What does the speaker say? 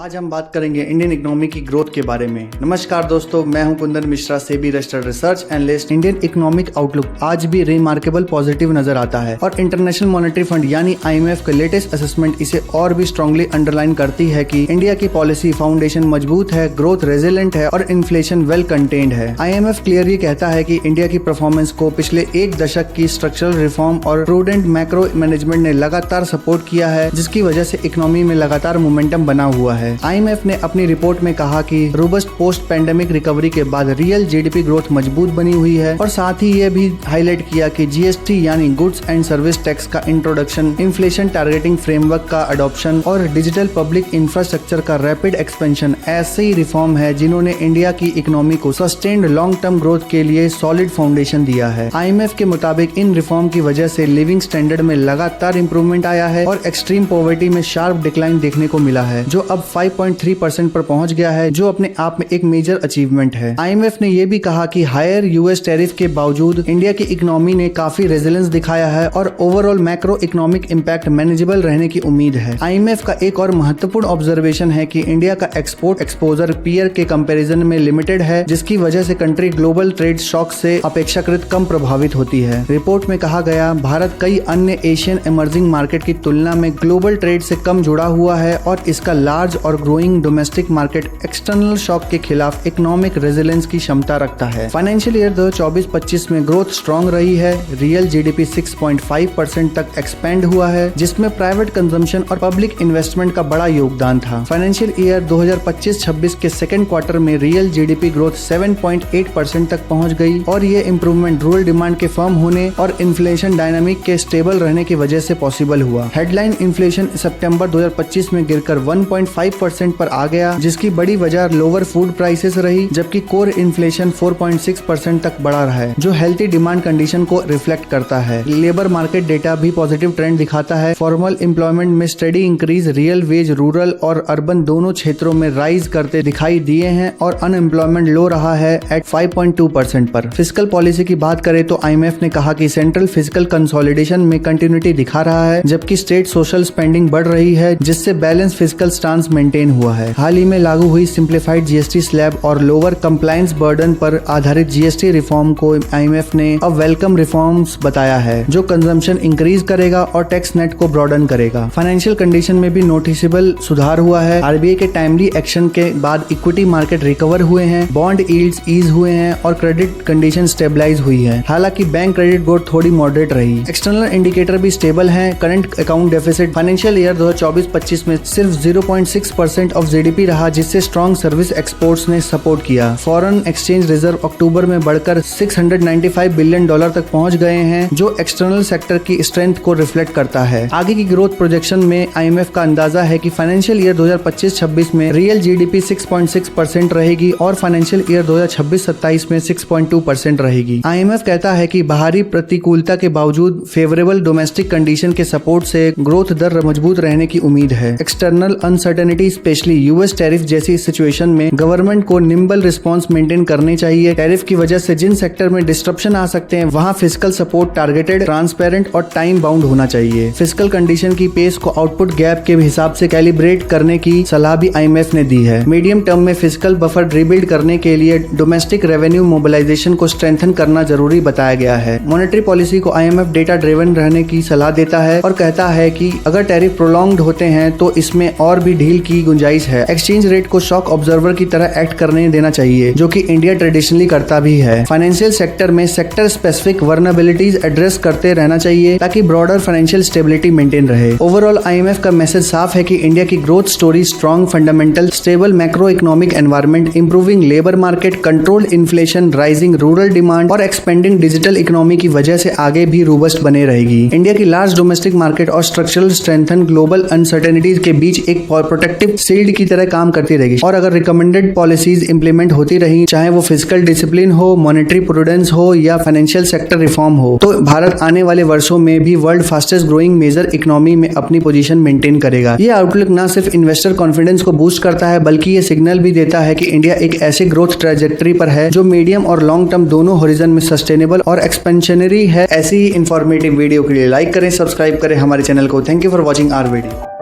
आज हम बात करेंगे इंडियन इकोनॉमी की ग्रोथ के बारे में। नमस्कार दोस्तों, मैं हूं Kundan Mishra, SEBI registered research analyst. Indian economic outlook आज भी रिमार्केबल पॉजिटिव नजर आता है और इंटरनेशनल मॉनेटरी फंड यानी IMF का लेटेस्ट असेसमेंट इसे और भी स्ट्रांगली अंडरलाइन करती है कि इंडिया की पॉलिसी फाउंडेशन मजबूत है, ग्रोथ रेजिलेंट है और इन्फ्लेशन वेल कंटेन्ड है। IMF क्लियरली कहता है कि इंडिया की परफॉर्मेंस को पिछले एक दशक की स्ट्रक्चरल रिफॉर्म और प्रूडेंट मैक्रो मैनेजमेंट ने लगातार सपोर्ट किया है, जिसकी वजह से इकोनॉमी में लगातार मोमेंटम बना हुआ है। IMF ने अपनी रिपोर्ट में कहा कि रोबस्ट पोस्ट पैंडेमिक रिकवरी के बाद रियल GDP ग्रोथ मजबूत बनी हुई है और साथ ही ये भी हाईलाइट किया कि GST यानी गुड्स एंड सर्विस टैक्स का इंट्रोडक्शन, इन्फ्लेशन टारगेटिंग फ्रेमवर्क का अडॉप्शन और डिजिटल पब्लिक इंफ्रास्ट्रक्चर का रैपिड एक्सपेंशन ऐसे ही रिफॉर्म है जिन्होंने इंडिया की इकोनॉमी को सस्टेन्ड लॉन्ग टर्म ग्रोथ के लिए सॉलिड फाउंडेशन दिया है। IMF के मुताबिक इन रिफॉर्म की वजह से लिविंग स्टैंडर्ड में लगातार इंप्रूवमेंट आया है और एक्सट्रीम पॉवर्टी में शार्प डिक्लाइन देखने को मिला है, जो अब 5.3% पर पहुंच गया है, जो अपने आप में एक मेजर अचीवमेंट है। IMF ने यह भी कहा कि हायर US टैरिफ के बावजूद इंडिया की इकोनॉमी ने काफी रेजिलेंस दिखाया है और overall macro economic impact manageable रहने की उम्मीद है। IMF का एक और महत्वपूर्ण ऑब्जर्वेशन है कि इंडिया का एक्सपोर्ट एक्सपोजर पीयर के कंपैरिजन में लिमिटेड है, जिसकी वजह से कंट्री ग्लोबल ट्रेड शॉक से अपेक्षाकृत कम प्रभावित होती है। रिपोर्ट में कहा गया, भारत कई अन्य एशियन इमर्जिंग मार्केट की तुलना में ग्लोबल ट्रेड से कम जुड़ा हुआ है और इसका लार्ज और growing domestic market external shock के खिलाफ इकोनॉमिक रेजिलेंस की क्षमता रखता है। फाइनेंशियल ईयर 2024-25 में ग्रोथ स्ट्रॉन्ग रही है। रियल GDP 6.5% तक एक्सपेंड हुआ है, जिसमें प्राइवेट कंजम्पशन और पब्लिक इन्वेस्टमेंट का बड़ा योगदान था। फाइनेंशियल ईयर 2025-26 के सेकेंड क्वार्टर में रियल GDP ग्रोथ 7.8% तक पहुंच गई और ये इम्प्रूवमेंट रूरल डिमांड के फर्म होने और इन्फ्लेशन डायनामिक के स्टेबल रहने की वजह से पॉसिबल हुआ। हेडलाइन इन्फ्लेशन सितंबर 2025 में गिरकर 1.5% पर आ गया, जिसकी बड़ी वजह लोअर फूड प्राइसेस रही, जबकि कोर इन्फ्लेशन 4.6% तक बढ़ा रहा है, जो हेल्थी डिमांड कंडीशन को रिफ्लेक्ट करता है। लेबर मार्केट डेटा भी पॉजिटिव ट्रेंड दिखाता है। फॉर्मल एम्प्लॉयमेंट में study increase, real veg rural और अर्बन दोनों क्षेत्रों में राइज करते दिखाई दिए हैं और अनएम्प्लॉयमेंट लो रहा है एट 5.2% पर। फिस्कल पॉलिसी की बात करें तो IMF ने कहा कि सेंट्रल फिजिकल कंसोलिडेशन में कंटिन्यूटी दिखा रहा है, जबकि स्टेट सोशल स्पेंडिंग बढ़ रही है, जिससे बैलेंस फिजिकल स्टांस मेंटेन हुआ है। हाल ही में लागू हुई सिंप्लीफाइड GST स्लैब और लोअर कंप्लायंस बर्डन पर आधारित GST रिफॉर्म को IMF ने अब वेलकम रिफॉर्म्स बताया है, जो कंजम्पशन इंक्रीज करेगा और टैक्स नेट को ब्रॉडन करेगा। फाइनेंशियल कंडीशन में भी नोटिसेबल सुधार हुआ है। RBI के टाइमली एक्शन के बाद इक्विटी मार्केट रिकवर हुए हैं, बॉन्ड यील्ड्स ईज हुए हैं और क्रेडिट कंडीशन स्टेबलाइज हुई है। हालांकि बैंक क्रेडिट ग्रोथ थोड़ी मॉडरेट रही। एक्सटर्नल इंडिकेटर भी स्टेबल हैं। Current account deficit financial year 2024-25 में सिर्फ 0.6% ऑफ GDP रहा, जिससे स्ट्रॉन्ग सर्विस एक्सपोर्ट्स ने सपोर्ट किया। फॉरेन एक्सचेंज रिजर्व अक्टूबर में बढ़कर $695 बिलियन तक पहुंच गए हैं, जो एक्सटर्नल सेक्टर की स्ट्रेंथ को रिफ्लेक्ट करता है। आगे की ग्रोथ प्रोजेक्शन में IMF का अंदाजा है कि फाइनेंशियल ईयर 2025-26 में रियल GDP 6.6% रहेगी और फाइनेंशियल ईयर 2026-27 में 6.2% रहेगी। IMF कहता है कि बाहरी प्रतिकूलता के बावजूद फेवरेबल डोमेस्टिक कंडीशन के सपोर्ट से ग्रोथ दर मजबूत रहने की उम्मीद है। External uncertainty specially US tariff जैसी सिचुएशन में गवर्नमेंट को निम्बल रिस्पांस मेंटेन करनी चाहिए। टैरिफ की वजह से जिन सेक्टर में डिस्ट्रप्शन आ सकते हैं, वहां फिस्कल सपोर्ट टारगेटेड, ट्रांसपेरेंट और टाइम बाउंड होना चाहिए। फिस्कल कंडीशन की पेस को आउटपुट गैप के हिसाब से कैलिब्रेट करने की सलाह भी IMF ने दी है। मीडियम टर्म में फिस्कल बफर रिबिल्ड करने के लिए डोमेस्टिक रेवेन्यू मोबिलाइजेशन को स्ट्रेंथन करना जरूरी बताया गया है। मॉनेटरी पॉलिसी को IMF डेटा ड्रिवन रहने की सलाह देता है और कहता है कि अगर टैरिफ प्रोलॉन्ग्ड होते हैं तो इसमें और भी ढील की गुंजाइश है। एक्सचेंज रेट को शॉक ऑब्जर्वर की तरह एक्ट करने देना चाहिए, जो कि इंडिया ट्रेडिशनली करता भी है। फाइनेंशियल सेक्टर में सेक्टर स्पेसिफिक वर्नेबिलिटीज एड्रेस करते रहना चाहिए ताकि ब्रॉडर फाइनेंशियल स्टेबिलिटी मेंटेन रहे। ओवरऑल IMF का मैसेज साफ है कि इंडिया की growth story strong fundamental, stable macro economic environment, improving labour market, controlled inflation, rising rural demand और एक्सपेंडिंग डिजिटल इकोनॉमी की वजह से आगे भी रोबस्ट बने रहेगी। इंडिया की लार्ज डोमेस्टिक मार्केट और स्ट्रक्चरल स्ट्रेंथन ग्लोबल अनसर्टेनिटीज के बीच एक प्रोटेक्टिव शील्ड की तरह काम करती रहेगी और अगर रिकमेंडेड पॉलिसीज इंप्लीमेंट होती रही, चाहे वो फिजिकल डिसिप्लिन हो, मॉनेटरी प्रूडेंस हो या फाइनेंशियल सेक्टर रिफॉर्म हो, तो भारत आने वाले वर्षों में भी world fastest growing major economy में अपनी पोजीशन मेंटेन करेगा। ये आउटलुक न सिर्फ इन्वेस्टर कॉन्फिडेंस को बूस्ट करता है, बल्कि ये सिग्नल भी देता है कि इंडिया एक ऐसे ग्रोथ ट्रैजेक्टरी पर है जो मीडियम और लॉन्ग टर्म दोनों होरिजन में सस्टेनेबल और एक्सपेंशनरी है। ऐसी ही इंफॉर्मेटिव वीडियो के लिए लाइक करें, सब्सक्राइब करें हमारे चैनल को। Thank you for watching our video.